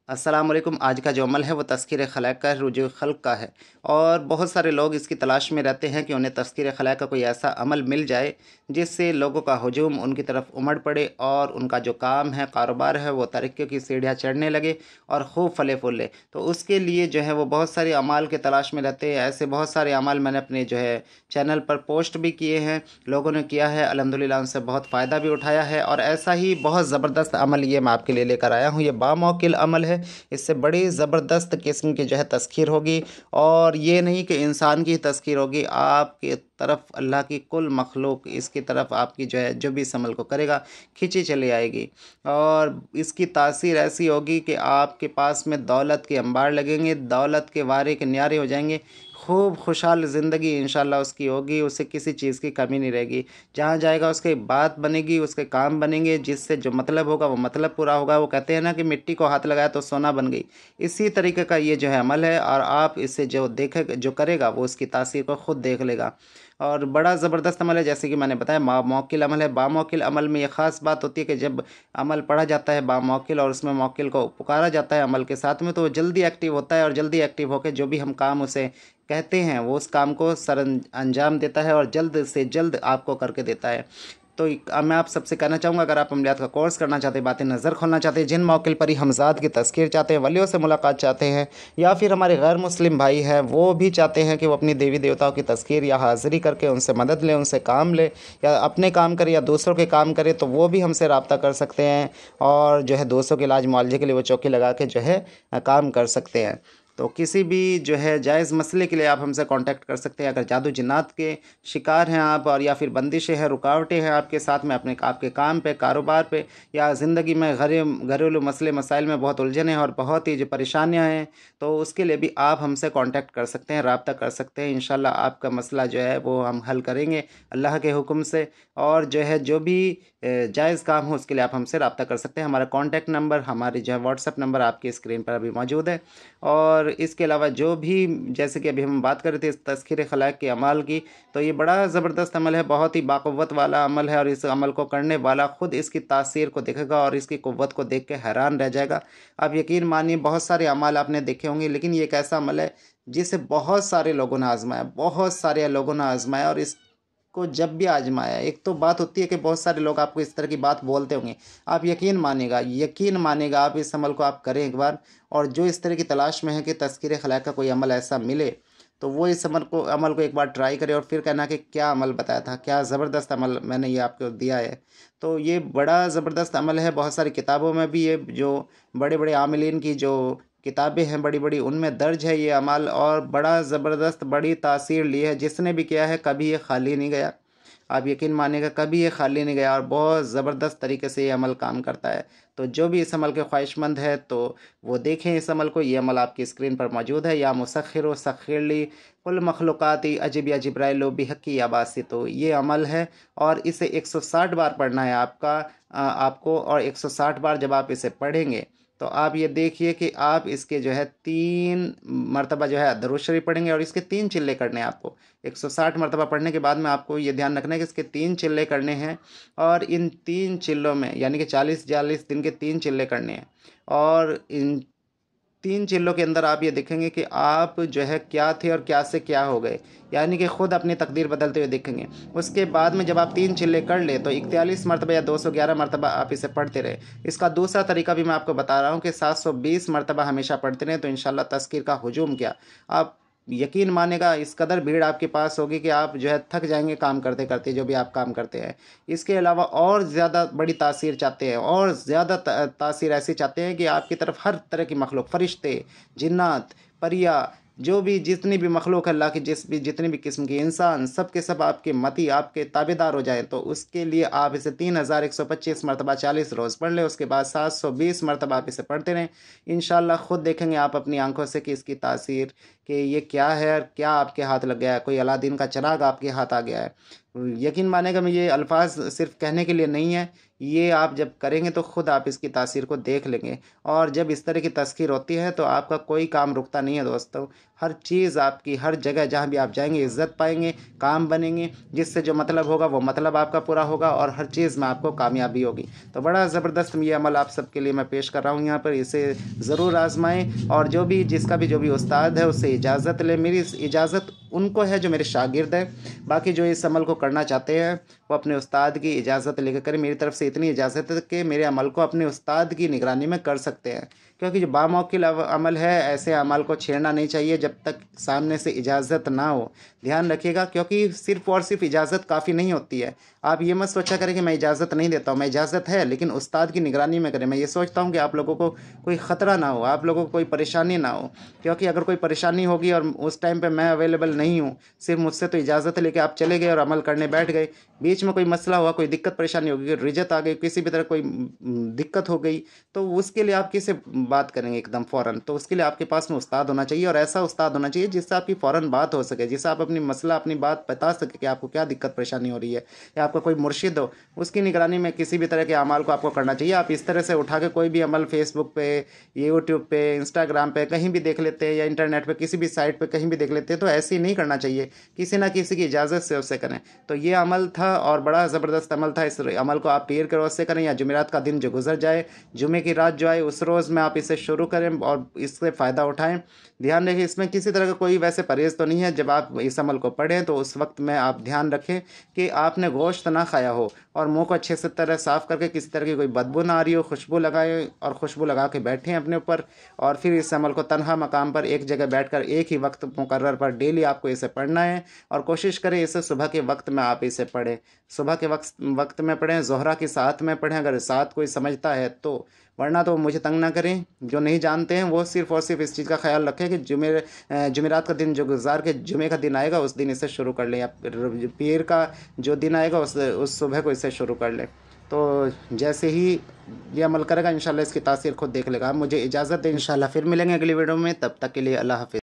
अस्सलामुअलैकुम। आज का जो अमल है वो तज़किर ख़लाक़ का रुजू ख़ल्क़ का है और बहुत सारे लोग इसकी तलाश में रहते हैं कि उन्हें तज़किर ख़लाक़ का कोई ऐसा अमल मिल जाए जिससे लोगों का हुजूम उनकी तरफ उमड़ पड़े और उनका जो काम है, कारोबार है, वो तरक्की की सीढ़ियाँ चढ़ने लगे और खूब फले फूले। तो उसके लिए जो है वो बहुत सारे अमाल की तलाश में रहते हैं। ऐसे बहुत सारे अमाल मैंने अपने जो है चैनल पर पोस्ट भी किए हैं, लोगों ने किया है, अल्हम्दुलिल्लाह उनसे बहुत फ़ायदा भी उठाया है। और ऐसा ही बहुत ज़बरदस्त अमल ये मैं आपके लिए लेकर आया हूँ। ये बामौकिल अमल है। इससे बड़ी ज़बरदस्त किस्म की जो है तज़कीर होगी और ये नहीं कि इंसान की तज़कीर होगी, आपकी तरफ अल्लाह की कुल मखलूक इसकी तरफ आपकी जो है जो भी इस अमल को करेगा खींची चली आएगी। और इसकी तासीर ऐसी होगी कि आपके पास में दौलत के अंबार लगेंगे, दौलत के वारे के न्यारे हो जाएंगे, खूब खुशहाल ज़िंदगी इंशाल्लाह उसकी होगी, उसे किसी चीज़ की कमी नहीं रहेगी। जहाँ जाएगा उसकी बात बनेगी, उसके काम बनेंगे, जिससे जो मतलब होगा वो मतलब पूरा होगा। वो कहते हैं ना कि मिट्टी को हाथ लगाया तो सोना बन गई। इसी तरीके का ये जो है अमल है और आप इससे जो देखे जो करेगा वो उसकी तासीर को खुद देख लेगा। और बड़ा ज़बरदस्त अमल है, जैसे कि मैंने बताया मौकिल अमल है। बामौकिल अमल में ये ख़ास बात होती है कि जब अमल पढ़ा जाता है बामौकिल और उसमें मौकिल को पुकारा जाता है अमल के साथ में, तो वो जल्दी एक्टिव होता है और जल्दी एक्टिव होकर जो भी हम काम उसे कहते हैं वो उस काम को अंजाम देता है और जल्द से जल्द आपको करके देता है। तो अब मैं आप सबसे कहना चाहूँगा, अगर आप अमलियात का कोर्स करना चाहते हैं, बातें नज़र खोलना चाहते हैं, जिन मौक़िल पर ही हमज़ात की तज़कीर चाहते हैं, वलियों से मुलाकात चाहते हैं, या फिर हमारे गैर मुस्लिम भाई हैं वो भी चाहते हैं कि वो अपनी देवी देवताओं की तज़कीर या हाज़िरी करके उनसे मदद लें, उनसे काम लें, या अपने काम करें या दूसरों के काम करें, तो वो भी हमसे रब्ता कर सकते हैं और जो है दूसरों के इलाज मुआवजे के लिए वो चौकी लगा के जो है काम कर सकते हैं। तो किसी भी जो है जायज़ मसले के लिए आप हमसे कांटेक्ट कर सकते हैं। अगर जादू जिन्नात के शिकार हैं आप, और या फिर बंदिशें हैं, रुकावटें हैं आपके साथ में, अपने आपके काम पे, कारोबार पे, या ज़िंदगी में घरेलू मसले मसाइल में बहुत उलझन है और बहुत ही जो परेशानियां हैं, तो उसके लिए भी आप हमसे कांटेक्ट कर सकते हैं, रब्ता कर सकते हैं। इंशाल्लाह आपका मसला जो है वो हम हल करेंगे अल्लाह के हुक्म से। और जो है जो भी जायज़ काम हो उसके लिए आप हमसे रब्ता कर सकते हैं। हमारा कॉन्टैक्ट नंबर, हमारी जो है व्हाट्सअप नंबर आपकी स्क्रीन पर अभी मौजूद है। और इसके अलावा जो भी, जैसे कि अभी हम बात कर रहे थे इस तज़किर ख़लाक़ के अमाल की, तो ये बड़ा ज़बरदस्त अमल है, बहुत ही बाक़ुव्वत वाला अमल है और इस अमल को करने वाला ख़ुद इसकी तासीर को देखेगा और इसकी क़ुव्वत को देख के हैरान रह जाएगा। आप यकीन मानिए, बहुत सारे अमाल आपने देखे होंगे, लेकिन ये एक ऐसा अमल है जिसे बहुत सारे लोगों ने आज़माया, बहुत सारे लोगों ने आज़माया। और इस को जब भी आजमाया, एक तो बात होती है कि बहुत सारे लोग आपको इस तरह की बात बोलते होंगे, आप यकीन मानेगा आप इस अमल को आप करें एक बार। और जो इस तरह की तलाश में है कि तज़किर ख़लाक़ का कोई अमल ऐसा मिले, तो वो इस अमल को एक बार ट्राई करे और फिर कहना कि क्या अमल बताया था, क्या ज़बरदस्त अमल मैंने ये आपको दिया है। तो ये बड़ा ज़बरदस्त अमल है। बहुत सारी किताबों में भी ये जो बड़े बड़े आमिलीन की जो किताबें हैं बड़ी बड़ी, उनमें दर्ज है ये अमल, और बड़ा ज़बरदस्त बड़ी तासीर ली है। जिसने भी किया है कभी ये खाली नहीं गया, आप यकीन मानिएगा, कभी ये खाली नहीं गया और बहुत ज़बरदस्त तरीके से ये अमल काम करता है। तो जो भी इस अमल के ख्वाहिशमंद है तो वो देखें इस अमल को। ये अमल आपकी स्क्रीन पर मौजूद है। या मुसख्खिर सख्खिर ली कुल मखलूक़ाती अजब या जिब्राइल बिहक़्क़ी या बासी, तो ये अमल है और इसे 160 बार पढ़ना है आपको। और 160 बार जब आप इसे पढ़ेंगे तो आप ये देखिए कि आप इसके जो है 3 मरतबा जो है दरूद शरीफ पढ़ेंगे और इसके 3 चिल्ले करने हैं आपको। 160 मरतबा पढ़ने के बाद में आपको ये ध्यान रखना है कि इसके 3 चिल्ले करने हैं। और इन 3 चिल्लों में, यानी कि 40-40 दिन के 3 चिल्ले करने हैं। और इन 3 चिल्लों के अंदर आप ये देखेंगे कि आप जो है क्या थे और क्या से क्या हो गए, यानी कि खुद अपनी तकदीर बदलते हुए देखेंगे। उसके बाद में जब आप 3 चिल्ले कर ले तो 41 मरतबा या 211 मरतबा आप इसे पढ़ते रहे। इसका दूसरा तरीका भी मैं आपको बता रहा हूँ कि 720 मरतबा हमेशा पढ़ते रहें, तो इंशाल्लाह तज़किर का हुजूम क्या, आप यकीन मानेगा इस कदर भीड़ आपके पास होगी कि आप जो है थक जाएंगे काम करते करते, जो भी आप काम करते हैं। इसके अलावा और ज़्यादा बड़ी तासीर चाहते हैं, और ज़्यादा तासीर ऐसी चाहते हैं कि आपकी तरफ हर तरह की मखलूक, फरिश्ते, जिन्नात, परिया, जो भी जितनी भी मखलूक अल्लाह की, जितनी भी किस्म की इंसान, सब के सब आपके मती, आपके ताबेदार हो जाएं, तो उसके लिए आप इसे 3125 मरतबा 40 रोज़ पढ़ लें। उसके बाद 720 मरतबा आप इसे पढ़ते रहें। इंशाल्लाह ख़ुद देखेंगे आप अपनी आंखों से कि इसकी तासीर, कि ये क्या है और क्या आपके हाथ लग गया है, कोई अलादीन का चिराग आपके हाथ आ गया है। यकीन मानेगा, मैं ये अल्फाज सिर्फ कहने के लिए नहीं है, ये आप जब करेंगे तो खुद आप इसकी तासीर को देख लेंगे। और जब इस तरह की तज़किर होती है तो आपका कोई काम रुकता नहीं है दोस्तों। हर चीज़ आपकी, हर जगह जहाँ भी आप जाएंगे इज़्ज़त पाएंगे, काम बनेंगे, जिससे जो मतलब होगा वो मतलब आपका पूरा होगा और हर चीज़ में आपको कामयाबी होगी। तो बड़ा ज़बरदस्त ये अमल आप सबके लिए मैं पेश कर रहा हूँ यहाँ पर, इसे ज़रूर आजमाएं। और जो भी जिसका भी जो भी उस्ताद है उससे इजाज़त ले। मेरी इजाज़त उनको है जो मेरे शागिर्द हैं। बाकी जो इस अमल को करना चाहते हैं वो अपने उस्ताद की इजाज़त लेकर करें। मेरी तरफ से इतनी इजाज़त है कि मेरे अमल को अपने उस्ताद की निगरानी में कर सकते हैं, क्योंकि जो बामौकिल अमल है ऐसे अमल को छेड़ना नहीं चाहिए जब तक सामने से इजाज़त ना हो। ध्यान रखिएगा, क्योंकि सिर्फ़ और सिर्फ इजाज़त काफ़ी नहीं होती है। आप ये मत सोचा करें कि मैं इजाज़त नहीं देता हूँ, मैं इजाज़त है लेकिन उस्ताद की निगरानी में करें। मैं ये सोचता हूँ कि आप लोगों को कोई ख़तरा ना हो, आप लोगों को कोई परेशानी ना हो, क्योंकि अगर कोई परेशानी होगी और उस टाइम पे मैं अवेलेबल नहीं हूँ, सिर्फ मुझसे तो इजाज़त लेके आप चले गए और अमल करने बैठ गए, बीच में कोई मसला हुआ, कोई दिक्कत परेशानी होगी, रिजत आ गई, किसी भी तरह कोई दिक्कत हो गई, तो उसके लिए आप किससे बात करेंगे एकदम फ़ौरन। तो उसके लिए आपके पास में उस्ताद होना चाहिए, और ऐसा उस्ताद होना चाहिए जिससे आपकी फ़ौरन बात हो सके, जिससे आप अपनी मसला, अपनी बात बता सके कि आपको क्या दिक्कत परेशानी हो रही है, या आपका कोई मुर्शिद हो, उसकी निगरानी में किसी भी तरह के अमाल को आपको करना चाहिए। आप इस तरह से उठा के कोई भी अमल फेसबुक पे, यूट्यूब पे, इंस्टाग्राम पे कहीं भी देख लेते हैं, या इंटरनेट पे किसी भी साइट पे कहीं भी देख लेते हैं, तो ऐसे ही नहीं करना चाहिए, किसी ना किसी की इजाज़त से उससे करें। तो ये अमल था और बड़ा ज़बरदस्त अमल था। इस अमल को आप पीर के रोज़ से करें, या जुमेरात का दिन जो गुजर जाए, जुमे की रात जो आए उस रोज़ में आप इसे शुरू करें और इससे फ़ायदा उठाएं। ध्यान रखें इसमें किसी तरह का कोई वैसे परहेज़ तो नहीं है। जब आप इस अमल को पढ़ें तो उस वक्त में आप ध्यान रखें कि आपने गोश्त ना खाया हो, और मुंह को अच्छे से तरह साफ़ करके किसी तरह की कोई बदबू ना आ रही हो, खुशबू लगाएं और खुशबू लगा के बैठें अपने ऊपर। और फिर इस अमल को तन्हा मकाम पर एक जगह बैठकर एक ही वक्त मुकर्रर पर डेली आपको इसे पढ़ना है, और कोशिश करें इसे सुबह के वक्त में आप इसे पढ़ें। सुबह के वक्त में पढ़ें, ज़ोहरा के साथ में पढ़ें अगर साथ कोई समझता है तो, वरना तो मुझे तंग ना करें। जो नहीं जानते हैं वो सिर्फ़ और सिर्फ इस चीज़ का ख्याल रखें कि जुमेरात का दिन जो गुजार के जुमे का दिन आएगा उस दिन इसे शुरू कर लें, या पीर का जो दिन आएगा उस सुबह को इसे शुरू कर लें। तो जैसे ही ये अमल करेगा इंशाल्लाह इसकी तासीर खुद देख लेगा। आप मुझे इजाज़त दें, इंशाल्लाह फिर मिलेंगे अगली वीडियो में, तब तक के लिए अल्लाह हाफ़िज़।